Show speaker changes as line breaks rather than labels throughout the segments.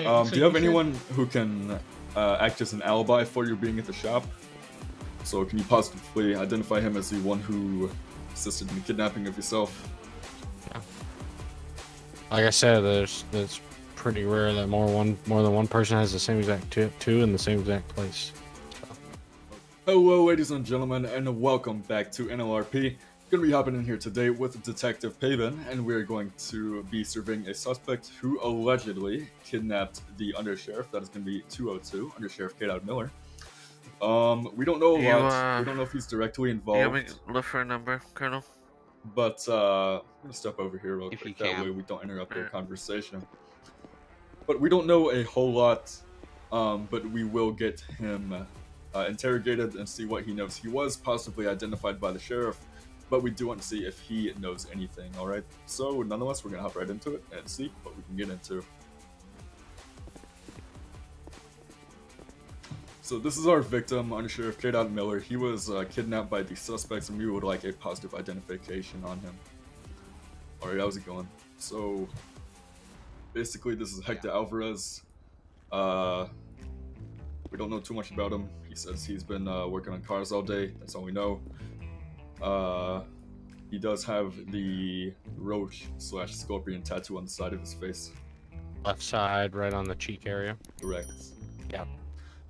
Do you have anyone who can act as an alibi for you being at the shop? So can you positively identify him as the one who assisted in the kidnapping of yourself?
Yeah. Like I said, it's pretty rare that more than one person has the same exact two in the same exact place. So.
Hello, ladies and gentlemen, and welcome back to NLRP. Gonna be hopping in here today with Detective Paven, and we're going to be surveying a suspect who allegedly kidnapped the undersheriff. That is gonna be 202, Undersheriff Kate Miller. We don't know a lot. We don't know if he's directly involved.
Yeah, we look for a number, Colonel.
But I'm gonna step over here real quick. That way we don't interrupt their conversation. But we don't know a whole lot. But we will get him interrogated and see what he knows. He was possibly identified by the sheriff, but we do want to see if he knows anything. All right. So nonetheless, we're gonna hop right into it and see what we can get into. So this is our victim, Undersheriff Kate Miller. He was kidnapped by the suspects, and we would like a positive identification on him. Alright, how's it going? So, basically this is Hector Alvarez. We don't know too much about him. He says he's been working on cars all day. That's all we know. He does have the roach/scorpion tattoo on the side of his face.
Left side, right on the cheek area.
Correct.
Yeah.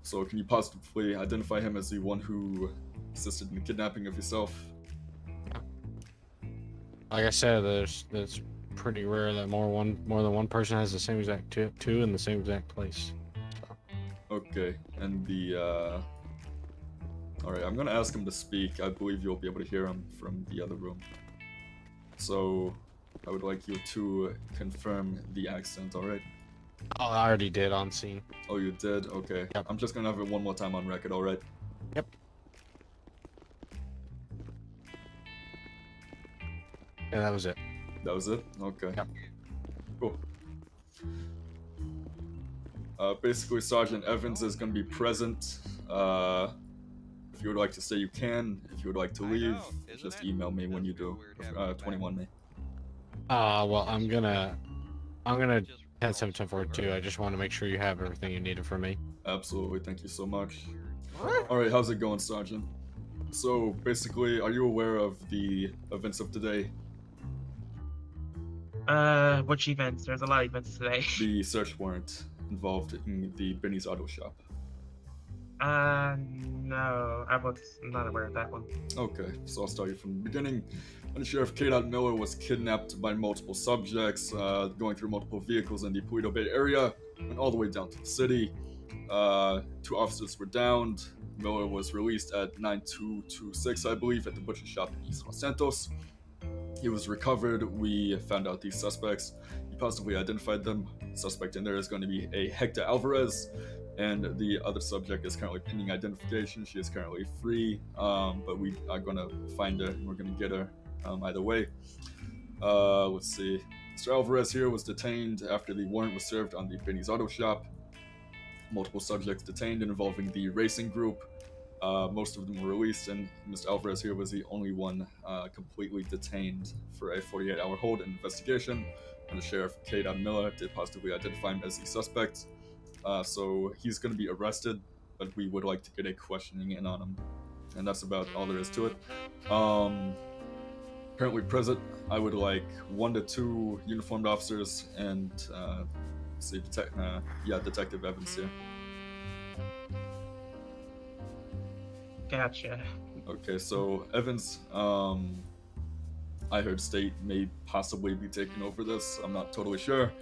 So can you positively identify him as the one who assisted in the kidnapping of yourself?
Yeah. Like I said, it's pretty rare that more than one person has the same exact two in the same exact place. So.
Okay, and the alright, I'm gonna ask him to speak. I believe you'll be able to hear him from the other room. So I would like you to confirm the accent, alright?
Oh, I already did on scene.
Oh, you did? Okay.
Yep.
I'm just gonna have it one more time on record, alright?
Yep. Yeah, that was it.
That was it? Okay.
Yep.
Cool. Basically, Sergeant Evans is gonna be present. If you would like to stay, you can. If you would like to leave, just email me when you do. 21 me.
Well, I'm gonna head 71042. I just want to make sure you have everything you needed from me.
Absolutely, thank you so much. Alright, how's it going, Sergeant? So, basically, are you aware of the events of today?
Which events? There's a lot of events today.
The search warrant involved in the Benny's Auto Shop.
No, I was not aware of that one.
Okay, so I'll start you from the beginning. Sheriff Kate Miller was kidnapped by multiple subjects, going through multiple vehicles in the Puerto Bay area, went all the way down to the city. 2 officers were downed. Miller was released at 9226, I believe, at the butcher shop in East Los Santos. He was recovered. We found out these suspects. He positively identified them. The suspect in there is going to be a Hector Alvarez, and the other subject is currently pending identification. She is currently free, but we are going to find her and we're going to get her either way. Let's see. Mr. Alvarez here was detained after the warrant was served on the Benny's Auto Shop. Multiple subjects detained involving the racing group. Most of them were released, and Mr. Alvarez here was the only one completely detained for a 48-hour hold and investigation. And the Sheriff Kate Miller did positively identify him as the suspect. So he's going to be arrested, but we would like to get a questioning in on him. And that's about all there is to it. Currently present, I would like 1 to 2 uniformed officers and see, Detective Evans here.
Gotcha.
Okay, so Evans, I heard State may possibly be taking over this. I'm not totally sure,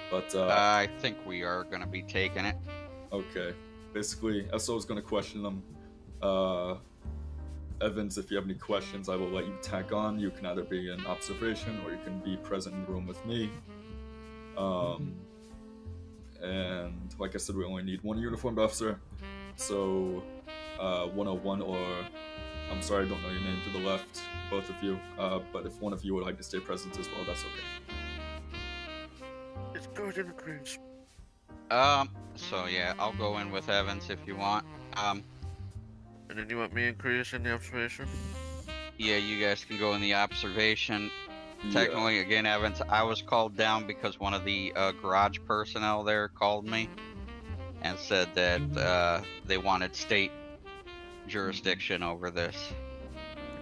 but
I think we are going to be taking it.
Okay, basically, SO is going to question them. Evans, if you have any questions, I will let you tack on. You can either be in observation or you can be present in the room with me. And like I said, we only need 1 uniformed officer. So 101, or I'm sorry, I don't know your name, to the left, both of you. But if one of you would like to stay present as well, that's okay.
It's good in Greens.
So yeah, I'll go in with Evans if you want.
And then you want me and Chris in the observation?
Yeah, you guys can go in the observation. technically, again, Evans, I was called down because one of the garage personnel there called me and said that they wanted state jurisdiction over this.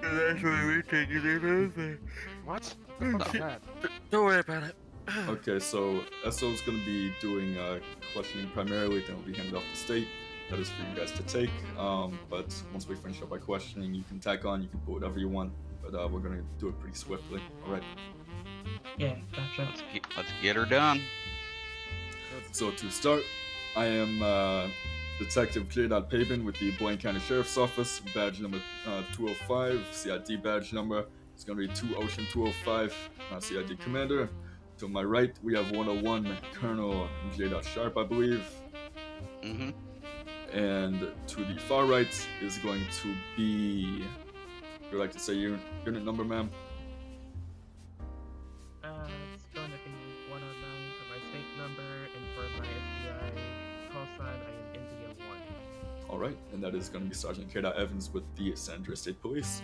That's why we take it over.
What?
No.
Don't worry about it.
Okay, so SO's gonna be doing questioning primarily, then will be handed off to state. That is for you guys to take. But once we finish up our questioning, you can tack on, you can put whatever you want. But we're gonna do it pretty swiftly. All right.
Yeah, gotcha.
Let's get her done.
So to start, I am Detective J.Pavin with the Blaine County Sheriff's Office, badge number 205, CID badge number. It's going to be 2 Ocean 205, CID Commander. To my right, we have 101 Colonel J. Sharp, I believe.
Mm-hmm.
And to the far right is going to be, would you like to say your unit number, ma'am?
It's going to be 109 for my state number, and for my FBI call sign, I am India 1.
All right, and that is going to be Sergeant K. Evans with the San Andreas State Police.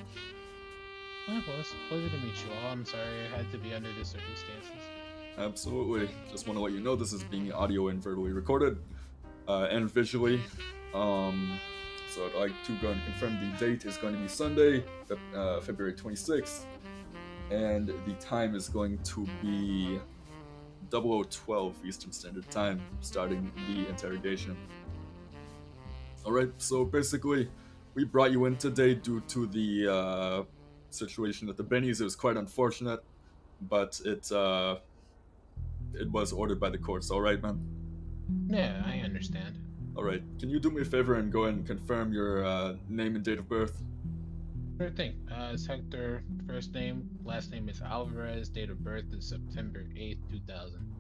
Oh, well, it's a pleasure to meet you all. I'm sorry I had to be under the circumstances.
Absolutely. Just want to let you know this is being audio and verbally recorded, and visually. So I'd like to go and confirm the date is going to be Sunday, February 26th, and the time is going to be 0012 Eastern Standard Time, starting the interrogation. Alright, so basically, we brought you in today due to the situation at the Bennies. It was quite unfortunate, but it was ordered by the courts. Alright, man?
Yeah, I understand.
Alright, can you do me a favor and go ahead and confirm your name and date of birth?
Sure thing. It's Hector, first name, last name is Alvarez, date of birth is September 8th, 2000.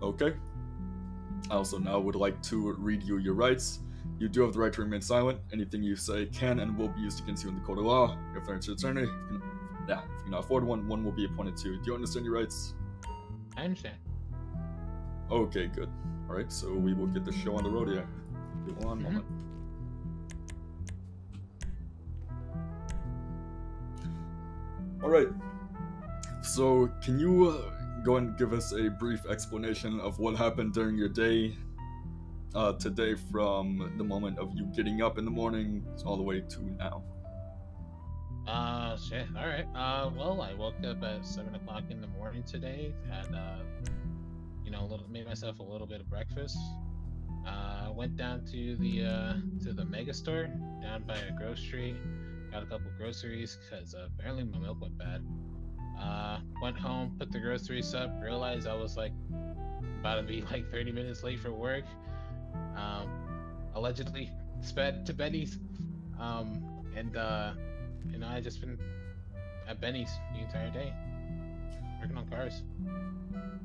Okay. I also now would like to read you your rights. You do have the right to remain silent. Anything you say can and will be used against you in the court of law. You have the right to attorney. If you cannot afford one, one will be appointed to you. Do you understand your rights?
I understand.
Okay, good. Alright, so we will get the show on the road here. Give me one moment. Alright, so can you go and give us a brief explanation of what happened during your day today, from the moment of you getting up in the morning all the way to now?
Shit, alright. Well, I woke up at 7 o'clock in the morning today, had, made myself a little bit of breakfast. Went down to the mega store down by a grocery, got a couple groceries because apparently my milk went bad. Went home, put the groceries up, realized I was about to be 30 minutes late for work. Allegedly sped to Benny's, I just been at Benny's the entire day, working on cars.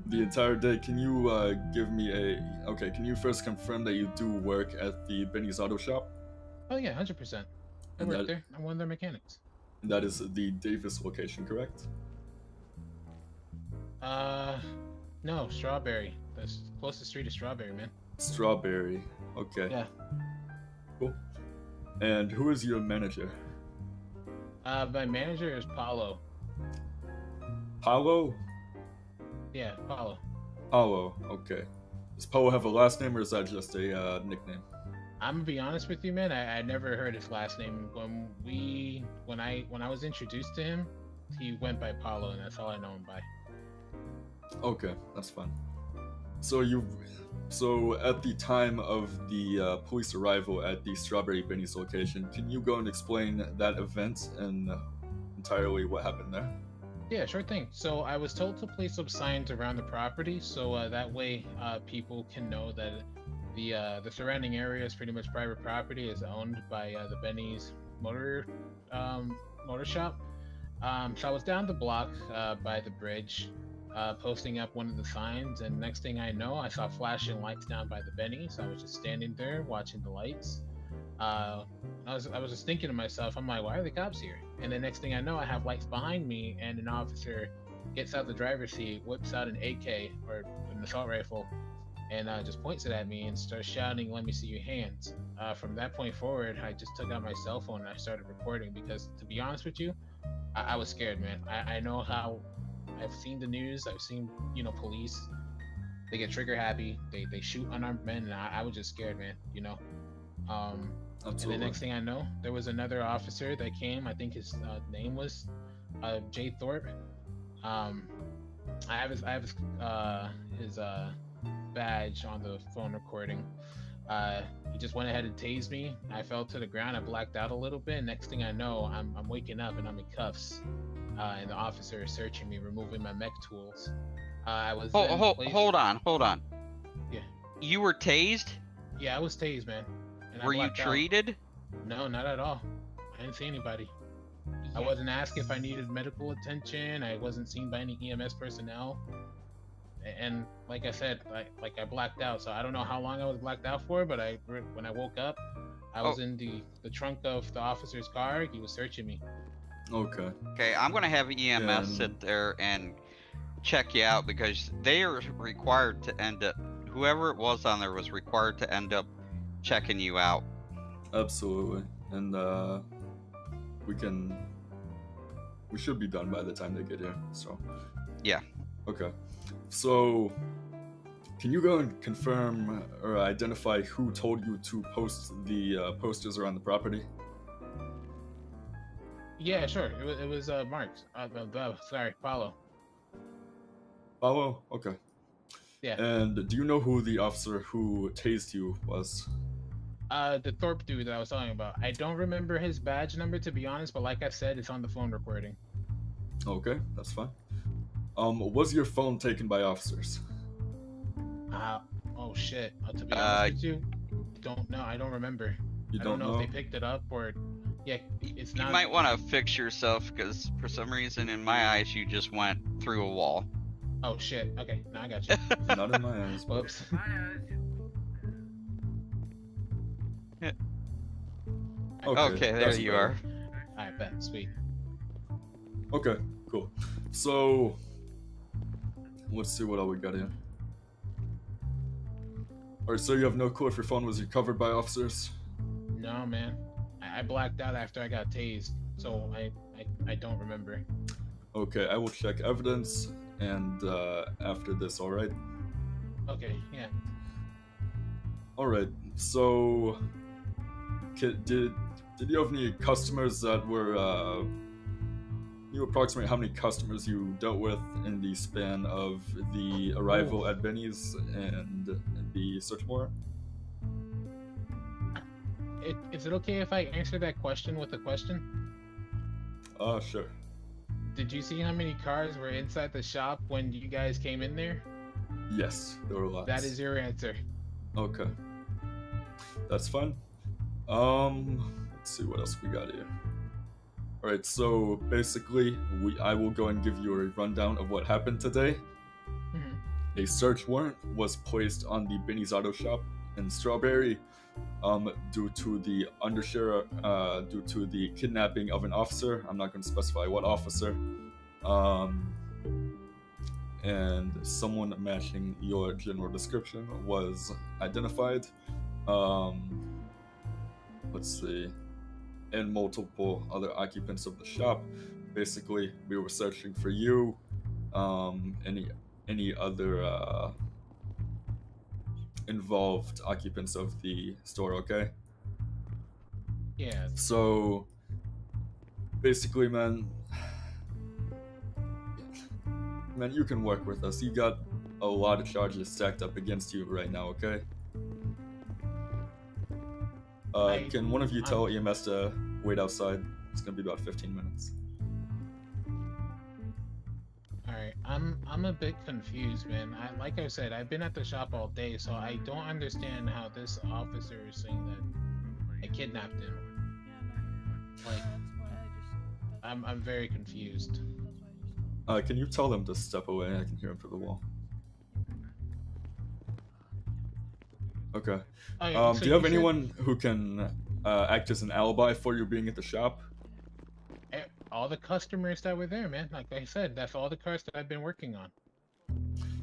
The entire day. Can you give me can you first confirm that you do work at the Benny's Auto Shop?
Oh yeah, 100%. I work there. I'm one of their mechanics.
And that is the Davis location, correct?
No, Strawberry. The closest street is Strawberry, man.
Strawberry. Okay.
Yeah.
Cool. And who is your manager?
My manager is Paulo.
Paulo?
Yeah, Paulo.
Paulo, okay. Does Paulo have a last name, or is that just a nickname?
I'm gonna be honest with you, man. I never heard his last name. When I was introduced to him, he went by Paulo, and that's all I know him by.
Okay, that's fine. So at the time of the police arrival at the Strawberry Benny's location, can you go and explain that event and entirely what happened there?
Yeah, sure thing. So I was told to place up signs around the property, so that way people can know that the surrounding area is pretty much private property, is owned by the Benny's motor shop. So I was down the block by the bridge, posting up one of the signs, and next thing I know, I saw flashing lights down by the Benny's. I was just standing there watching the lights. I was just thinking to myself, I'm like, why are the cops here? And the next thing I know, I have lights behind me, and an officer gets out the driver's seat, whips out an AK or an assault rifle, and just points it at me and starts shouting, "Let me see your hands." From that point forward, I just took out my cell phone and I started recording, because to be honest with you, I was scared, man. I know how. I've seen the news. I've seen, you know, police. They get trigger happy. They shoot unarmed men, and I was just scared, man. You know. And
Absolutely.
the next thing I know, there was another officer that came. I think his name was Jay Thorpe. I have his badge on the phone recording. He just went ahead and tased me. I fell to the ground. I blacked out a little bit. Next thing I know, I'm waking up and I'm in cuffs. And the officer is searching me, removing my mech tools. I was
Hold on.
Yeah.
You were tased?
Yeah, I was tased, man. And I
Were you
blacked out.
treated?
No, not at all. I didn't see anybody. I wasn't asked if I needed medical attention. I wasn't seen by any EMS personnel. And like I said, I blacked out. So I don't know how long I was blacked out for, but when I woke up, I was in the trunk of the officer's car. He was searching me.
Okay.
Okay, I'm gonna have EMS
Yeah.
sit there and check you out because they are required to end up. Whoever it was on there was required to end up checking you out.
Absolutely. And we should be done by the time they get here. So.
Yeah.
Okay. So, can you go and confirm or identify who told you to post the posters around the property?
Yeah, sure. It was Mark. Sorry, Paulo.
Paulo? Okay.
Yeah.
And do you know who the officer who tased you was?
The Thorpe dude that I was talking about. I don't remember his badge number, to be honest, but like I said, it's on the phone recording.
Okay, that's fine. Was your phone taken by officers?
Oh shit. To be honest with you, don't know. I don't remember.
You
I
don't
don't
know?
know if they picked it up or. Yeah, it's
You
not.
might want to fix yourself because for some reason in my eyes you just went through a wall.
Oh shit. Okay, now I got you.
Not in my eyes. But...
Whoops.
Okay, there
that's
you
better.
are.
Alright, bet. Sweet.
Okay, cool. So, let's see what all we got here. Alright, so you have no clue if your phone was recovered by officers?
No, man. I blacked out after I got tased, so I don't remember.
Okay, I will check evidence and after this, alright?
Okay, yeah.
Alright, so did you have any customers that were can you approximate how many customers you dealt with in the span of the arrival at Benny's and the search warrant?
Is it okay if I answer that question with a question?
Sure.
Did you see how many cars were inside the shop when you guys came in there?
Yes, there were lots.
That is your answer.
Okay. That's fine. Let's see what else we got here. Alright, so basically, I will go and give you a rundown of what happened today.
Mhm.
A search warrant was placed on the Benny's Auto Shop in Strawberry due to the undersheriff, due to the kidnapping of an officer. I'm not going to specify what officer. And someone matching your general description was identified. Let's see. And multiple other occupants of the shop. Basically, we were searching for you. Any other involved occupants of the store, okay?
Yeah.
So, basically, man, you can work with us. You got a lot of charges stacked up against you right now, okay? Can one of you tell EMS to wait outside? It's gonna be about 15 minutes.
Alright, I'm a bit confused, man. Like I said, I've been at the shop all day, so I don't understand how this officer is saying that I kidnapped him. Like, I'm very confused.
Can you tell them to step away? I can hear him through the wall. Okay.
Oh, yeah, so
do you have
said-
anyone who can act as an alibi for you being at the shop?
All the customers that were there, man. Like I said, that's all the cars that I've been working on.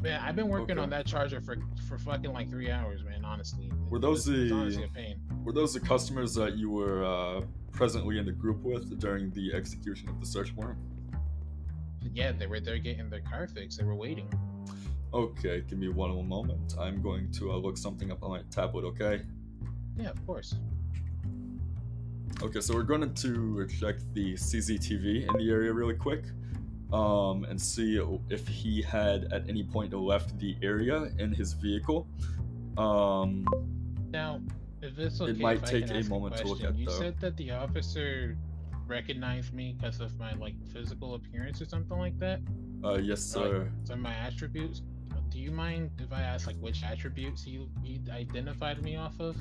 Man, I've been working on
Okay.
that charger for fucking like 3 hours, man. Honestly,
Were those
it's
the-
honestly a pain.
Were those the customers that you were presently in the group with during the execution of the search warrant?
Yeah, they were there getting their car fixed. They were waiting.
Okay, give me one moment. I'm going to look something up on my tablet, okay?
Yeah, of course.
Okay, so we're going to check the CCTV in the area really quick, and see if he had at any point left the area in his vehicle.
Now, if it's okay,
It might
if I
take
can
a
ask
moment to look
question.
at,
You
though.
said that the officer recognized me because of my like physical appearance or something like that.
Yes,
Or, like,
sir.
some of my attributes. Do you mind if I ask like which attributes he identified me off of?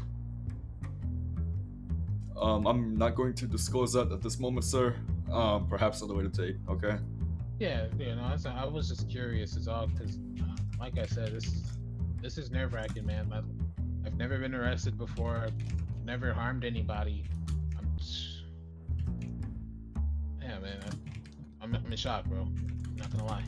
I'm not going to disclose that at this moment, sir. Perhaps at a later date, okay?
Yeah, you know, I was just curious, is all, because, like I said, this is nerve-wracking, man. I've never been arrested before. I've never harmed anybody. Yeah, man, I'm in shock, bro. I'm not gonna lie.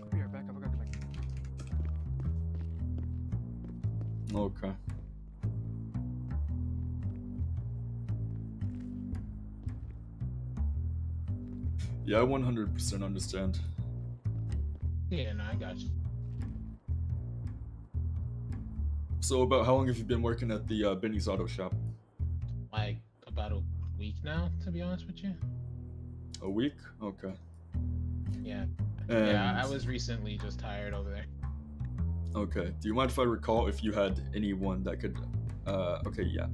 I'll be right back. I forgot to connect.
Okay. Yeah, I 100% understand.
Yeah, no, I got you.
So, about how long have you been working at the Benny's Auto Shop?
Like, about a week now, to be honest with you.
A week? Okay.
Yeah.
And,
Yeah, I was recently just tired over there.
Okay. Do you mind if I recall if you had anyone that could... okay, yeah.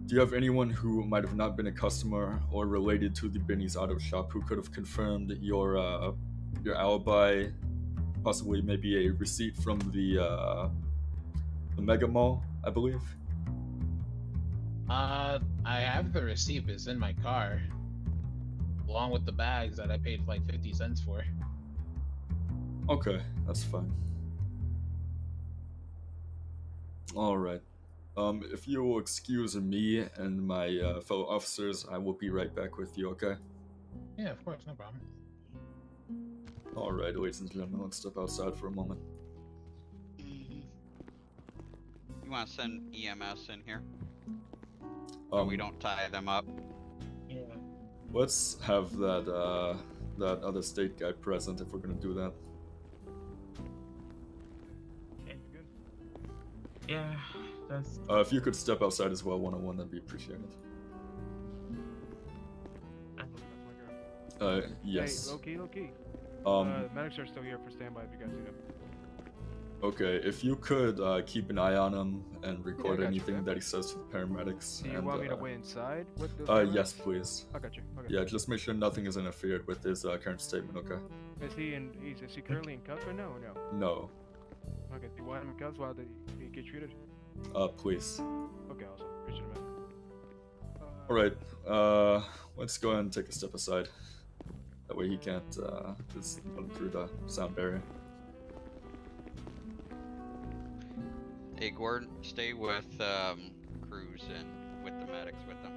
Do you have anyone who might have not been a customer or related to the Benny's Auto Shop who could have confirmed your alibi? Possibly maybe a receipt from the Mega Mall, I believe?
I have the receipt. It's in my car, along with the bags that I paid like 50 cents for.
Okay, that's fine. Alright. If you will excuse me and my fellow officers, I will be right back with you, okay?
Yeah, of course, no problem.
Alright, ladies and gentlemen, let's step outside for a moment.
You want to send EMS in here? So we don't tie them up.
Yeah.
Let's have that that other state guy present if we're gonna do that.
Okay. Yeah, that's
If you could step outside as well, one-on-one, that'd be appreciated.
That's my girl.
Yes.
Hey, low key. Medics are still here for standby if you guys need them.
Okay, if you could keep an eye on him and record
got you,
anything
man.
that he says to the paramedics.
Do you
and,
want me to wait inside with the
yes, please.
I got you. Okay.
Yeah, just make sure nothing is interfered with his current statement, okay?
Is he currently in cuffs right now or no?
No.
Okay, do you want him in cuffs while he get treated?
Please.
Okay, awesome. Appreciate it, man.
Alright, let's go ahead and take a step aside. That way he can't just run through the sound barrier.
Hey, Gordon, stay with Cruz and with the medics with them.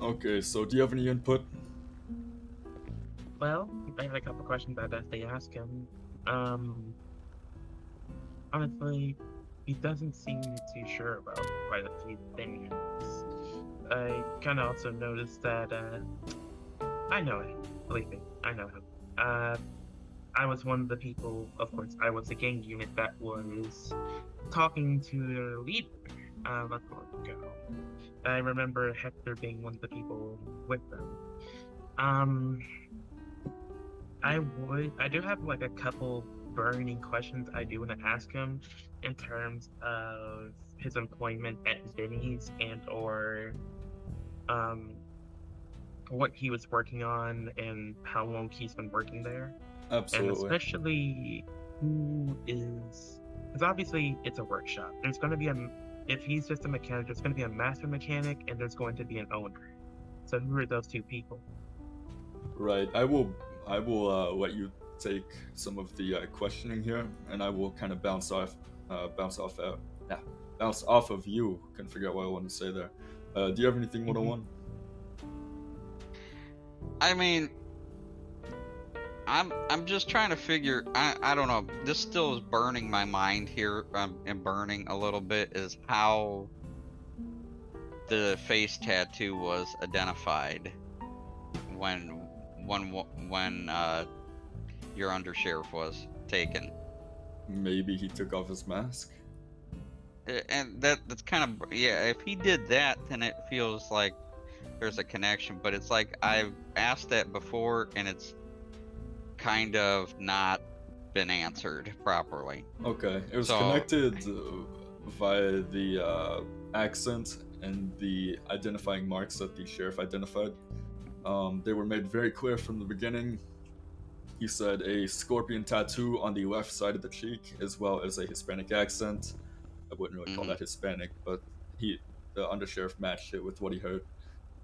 Okay, so do you have any input?
well. I had a couple questions I'd definitely ask him. Honestly, he doesn't seem too sure about quite a few things. I kind of also noticed that, I know him. Believe me, I know him. I was one of the people, of course, I was the gang unit that was talking to their leader, not long ago. I remember Hector being one of the people with them. I do have like a couple burning questions I do want to ask him in terms of his employment at Benny's and or what he was working on and how long he's been working there.
Absolutely.
And especially who is, because obviously it's a workshop. There's going to be if he's just a mechanic, there's going to be a master mechanic and there's going to be an owner. So who are those two people?
Right. I will let you take some of the questioning here, and I will kind of bounce off of you. Couldn't figure out what I wanted to say there. Do you have anything 101?
I mean, I'm just trying to figure. I don't know. This still is burning my mind here, and burning a little bit is how the face tattoo was identified when your undersheriff was taken.
Maybe he took off his mask.
And that's kind of, yeah, if he did that, then it feels like there's a connection, but it's like I've asked that before and it's kind of not been answered properly. Okay,
it was connected via the accent and the identifying marks that the sheriff identified. They were made very clear from the beginning. He said a scorpion tattoo on the left side of the cheek, as well as a Hispanic accent. I wouldn't really call that Hispanic, but the undersheriff matched it with what he heard.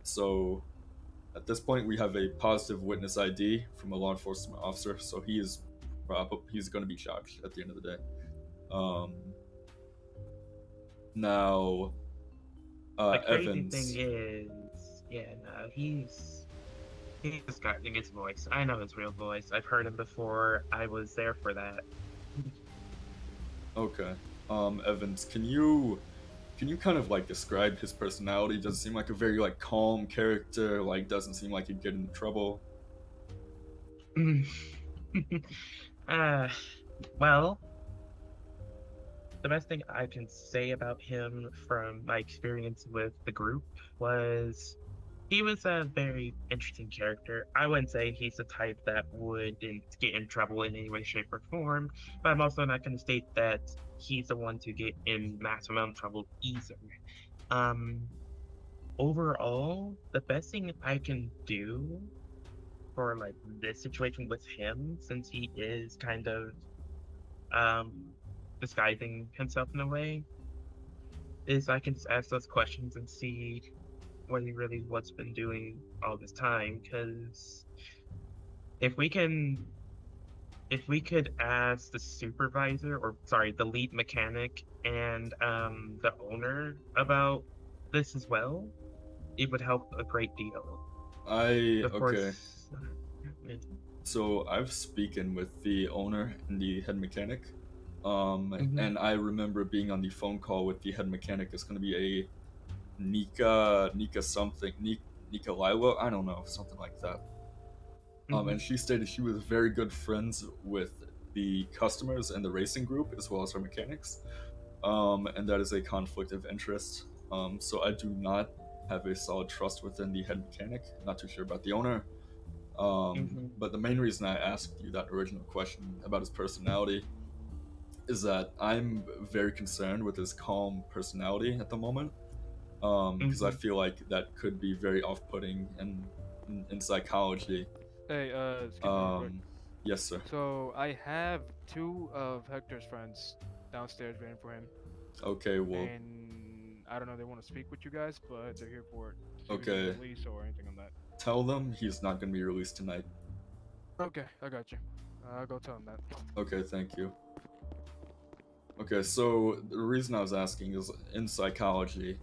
So at this point, we have a positive witness ID from a law enforcement officer, so he's going to be charged at the end of the day. Now,
the crazy
Evans.
thing is, he's disguising his voice. I know his real voice. I've heard him before. I was there for that.
Okay. Evans, can you kind of like describe his personality? Does it seem like a very like calm character? Like doesn't seem like he'd get into trouble?
Well, the best thing I can say about him from my experience with the group was he was a very interesting character. I wouldn't say he's the type that wouldn't get in trouble in any way, shape, or form, but I'm also not going to state that he's the one to get in maximum trouble either. Overall, the best thing I can do for like this situation with him, since he is kind of disguising himself in a way, is I can just ask those questions and see what he really what's been doing all this time. Because if we could ask the supervisor, or sorry, the lead mechanic and the owner about this as well, it would help a great deal.
Okay. So I've spoken with the owner and the head mechanic, and I remember being on the phone call with the head mechanic. It's going to be a Nika Lila, I don't know, something like that. And she stated she was very good friends with the customers and the racing group, as well as her mechanics. And that is a conflict of interest. So I do not have a solid trust within the head mechanic. Not too sure about the owner. But the main reason I asked you that original question about his personality is that I'm very concerned with his calm personality at the moment. Because I feel like that could be very off-putting in psychology.
Hey, excuse me real quick.
Yes, sir.
So I have 2 of Hector's friends downstairs waiting for him.
Okay, well.
And I don't know if they want to speak with you guys, but they're here for it.
Okay.
Release or anything on that.
Tell them he's not going to be released tonight.
Okay, I got you. I'll go tell him that.
Okay, thank you. Okay, so the reason I was asking is in psychology,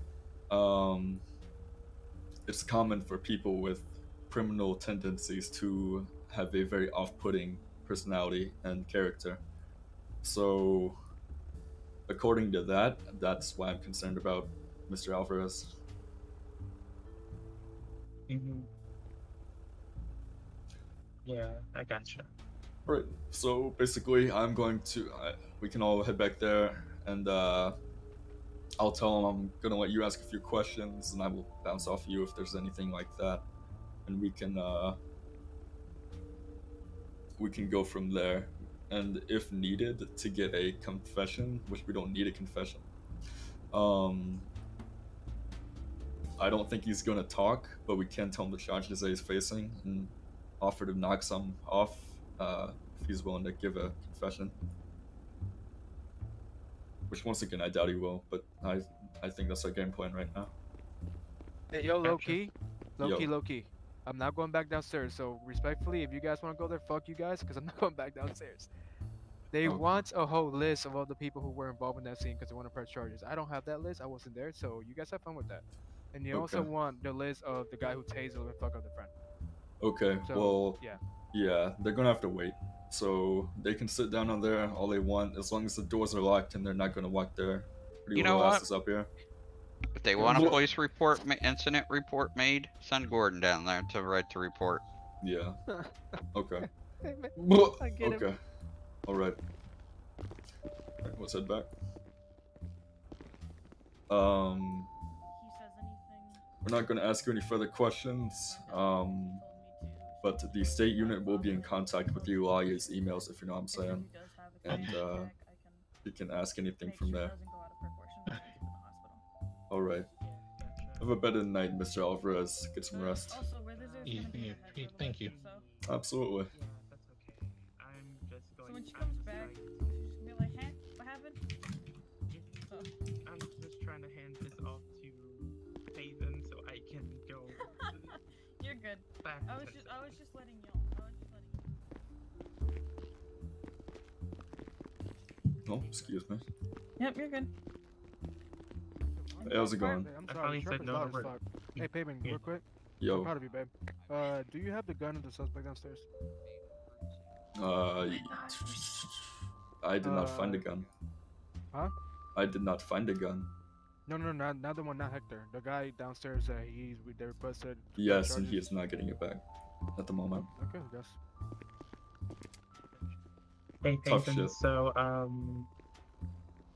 it's common for people with criminal tendencies to have a very off-putting personality and character. So, according to that, that's why I'm concerned about Mr. Alvarez.
Yeah, I gotcha.
Right, so basically I'm going to, we can all head back there, and I'll tell him I'm going to let you ask a few questions, and I will bounce off you if there's anything like that, and we can go from there. And if needed, to get a confession, which we don't need a confession, I don't think he's going to talk, but we can tell him the charges that he's facing and offer to knock some off if he's willing to give a confession. Which, once again, I doubt he will, but I think that's our game plan right now.
Hey, yo, low
Gotcha.
key,
Yo.
low key. I'm not going back downstairs. So respectfully, if you guys want to go there, fuck you guys, because I'm not going back downstairs. They
Okay.
want a whole list of all the people who were involved in that scene because they want to press charges. I don't have that list. I wasn't there, so you guys have fun with that. And you also
Okay.
want the list of the guy who tasered and fucked up the friend.
Okay,
So,
well,
yeah.
yeah, they're gonna have to wait. So they can sit down on there all they want, as long as the doors are locked and they're not gonna walk their pretty
You know
little
what?
asses up here.
If they want a
Well-
police report, incident report made, send Gordon down there to write the report.
Yeah. Okay.
Hey, man,
Well,
I get it.
okay. Alright. Alright, let's head back.
He says anything.
We're not gonna ask you any further questions. But the state unit will be in contact with you via his emails, if you know what I'm saying. And you can ask anything from there. Alright. Have a better night, Mr. Alvarez. Get some rest.
Also, where there's
Yeah,
gonna be
yeah,
a head
yeah,
to
thank you.
so
Absolutely.
Yeah, that's okay. I'm just
So
going.
when she
I'm
comes
just
back,
like-
she's gonna be like, "Hey, what happened?" So,
I'm just trying to hand this off to Hazen so I can go
you're good.
back.
I was
to
just letting you.
Oh, excuse me.
Yep, you're good.
Hey, how's it going?
I'm
I
sorry,
finally
Trevor
said no
loud
to
as
work.
fuck. Hey, Payman,
Yeah.
real quick. I'm
Yo.
proud of you, babe. Do you have the gun of the suspect downstairs?
I did not find a gun.
Huh?
I did not find a gun.
No, not the one, not Hector. The guy downstairs that they requested.
Yes, and he is not getting it back at the moment.
Okay, I guess.
Hey,
Tough
Hazen.
shit.
So,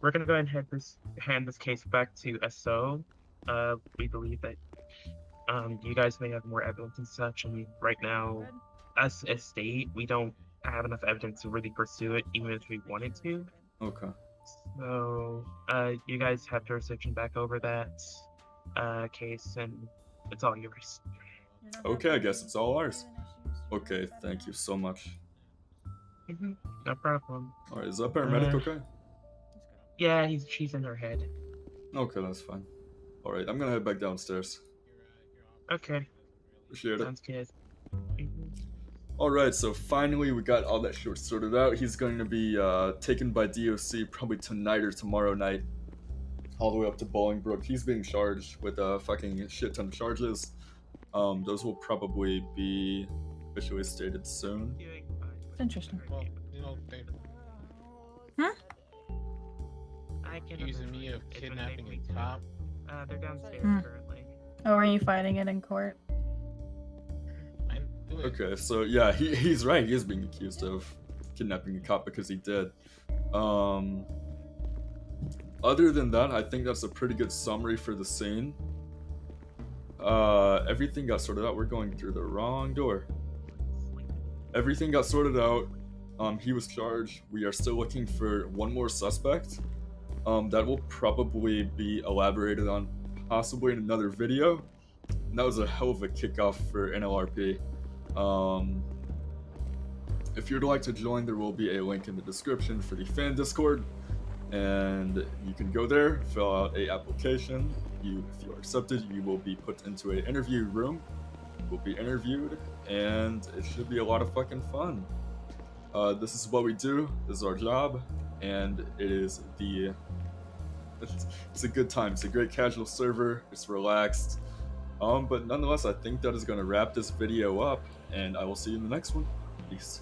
we're gonna go ahead and hand this case back to SO. We believe that, you guys may have more evidence and such. I mean, right now,
Good.
as a state, we don't have enough evidence to really pursue it, even if we wanted to.
Okay.
So, you guys have jurisdiction back over that, case, and it's all yours.
You're not
Okay, I
having
guess
any
it's all ours.
breathing issues, you're
Okay,
not
thank you so much.
No problem.
Alright, is that paramedic okay?
Let's go.
Yeah, she's in her head.
Okay, that's fine. Alright, I'm gonna head back downstairs.
Okay,
Appreciate it.
sounds good.
Alright, so finally we got all that shit sorted out. He's going to be taken by DOC probably tonight or tomorrow night. All the way up to Bolingbrook. He's being charged with a fucking shit ton of charges. Those will probably be officially stated soon.
It's interesting.
Well, you know, they
I can
accusing me of kidnapping a cop.
They're downstairs
Hmm.
currently.
Oh, are you fighting it in court?
I do it.
Okay, so yeah, he's right. He is being accused of kidnapping a cop because he did. Other than that, I think that's a pretty good summary for the scene. Everything got sorted out. We're going through the wrong door. Everything got sorted out. He was charged. We are still looking for one more suspect. That will probably be elaborated on possibly in another video. And that was a hell of a kickoff for NLRP. If you'd like to join, there will be a link in the description for the fan Discord. And you can go there, fill out a application. If you are accepted, you will be put into an interview room. You will be interviewed, and it should be a lot of fucking fun. This is what we do. This is our job, and it is it's a good time. It's a great casual server. It's relaxed. But nonetheless, I think that is going to wrap this video up, and I will see you in the next one. Peace.